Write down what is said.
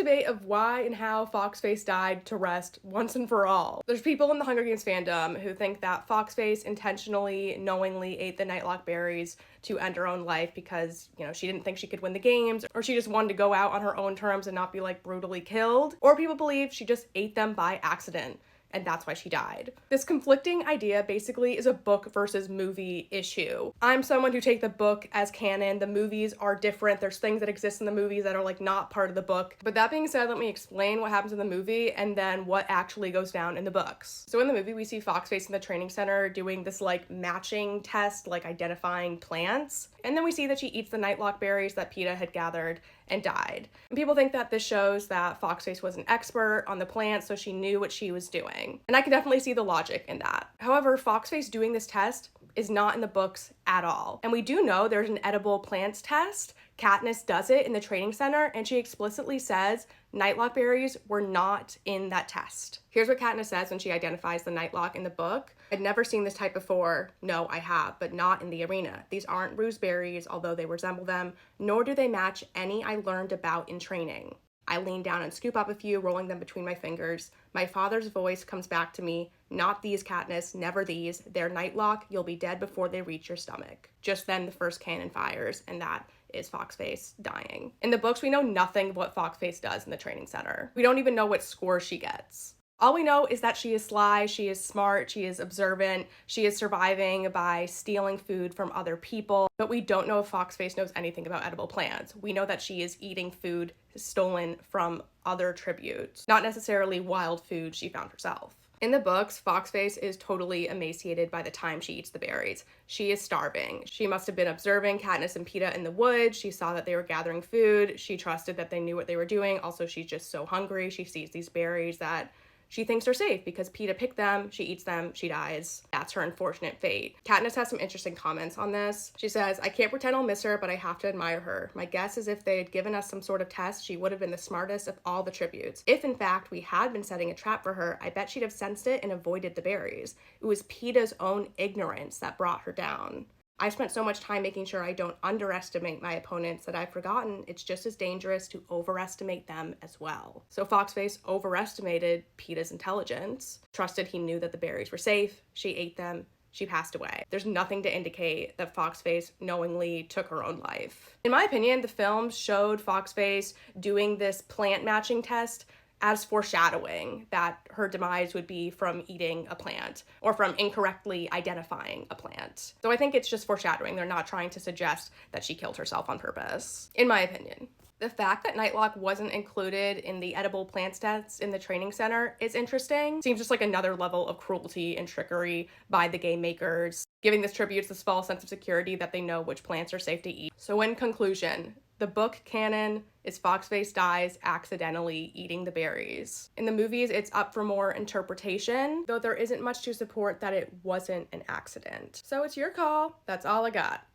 debate of why and how Foxface died to rest once and for all. There's people in the Hunger Games fandom who think that Foxface intentionally, knowingly ate the nightlock berries to end her own life because, she didn't think she could win the games, or she just wanted to go out on her own terms and not be, brutally killed. Or people believe she just ate them by accident, and that's why she died. This conflicting idea basically is a book versus movie issue. I'm someone who take the book as canon. The movies are different. There's things that exist in the movies that are not part of the book. But that being said, let me explain what happens in the movie and then what actually goes down in the books. So in the movie, we see Foxface in the training center doing this matching test, identifying plants. And then we see that she eats the nightlock berries that Peeta had gathered and died. And people think that this shows that Foxface was an expert on the plants, so she knew what she was doing. And I can definitely see the logic in that. However, Foxface doing this test is not in the books at all. And we do know there's an edible plants test. Katniss does it in the training center, and she explicitly says nightlock berries were not in that test. Here's what Katniss says when she identifies the nightlock in the book. "I'd never seen this type before. No, I have, but not in the arena. These aren't rooseberries, although they resemble them, nor do they match any I learned about in training. I lean down and scoop up a few, rolling them between my fingers. My father's voice comes back to me. Not these, Katniss, never these. They're nightlock. You'll be dead before they reach your stomach." Just then, the first cannon fires, and that is Foxface dying. In the books, we know nothing of what Foxface does in the training center. We don't even know what score she gets. All we know is that she is sly, she is smart, she is observant, she is surviving by stealing food from other people, but we don't know if Foxface knows anything about edible plants. We know that she is eating food stolen from other tributes, not necessarily wild food she found herself. In the books, Foxface is totally emaciated by the time she eats the berries. She is starving. She must have been observing Katniss and Peeta in the woods. She saw that they were gathering food. She trusted that they knew what they were doing. Also, she's just so hungry. She sees these berries that she thinks are safe because Peeta picked them, she eats them, she dies. That's her unfortunate fate. Katniss has some interesting comments on this. She says, "I can't pretend I'll miss her, but I have to admire her. My guess is if they had given us some sort of test, she would have been the smartest of all the tributes. If, in fact, we had been setting a trap for her, I bet she'd have sensed it and avoided the berries. It was Peeta's own ignorance that brought her down. I spent so much time making sure I don't underestimate my opponents that I've forgotten it's just as dangerous to overestimate them as well." So Foxface overestimated Peeta's intelligence, trusted he knew that the berries were safe, she ate them, she passed away. There's nothing to indicate that Foxface knowingly took her own life. In my opinion, the film showed Foxface doing this plant matching test as foreshadowing that her demise would be from eating a plant or from incorrectly identifying a plant. So I think it's just foreshadowing. They're not trying to suggest that she killed herself on purpose, in my opinion. The fact that nightlock wasn't included in the edible plants tests in the training center is interesting. Seems just like another level of cruelty and trickery by the game makers, giving this tributes this false sense of security that they know which plants are safe to eat. So in conclusion, the book canon is Foxface dies accidentally eating the berries. In the movies, it's up for more interpretation, though there isn't much to support that it wasn't an accident. So it's your call. That's all I got.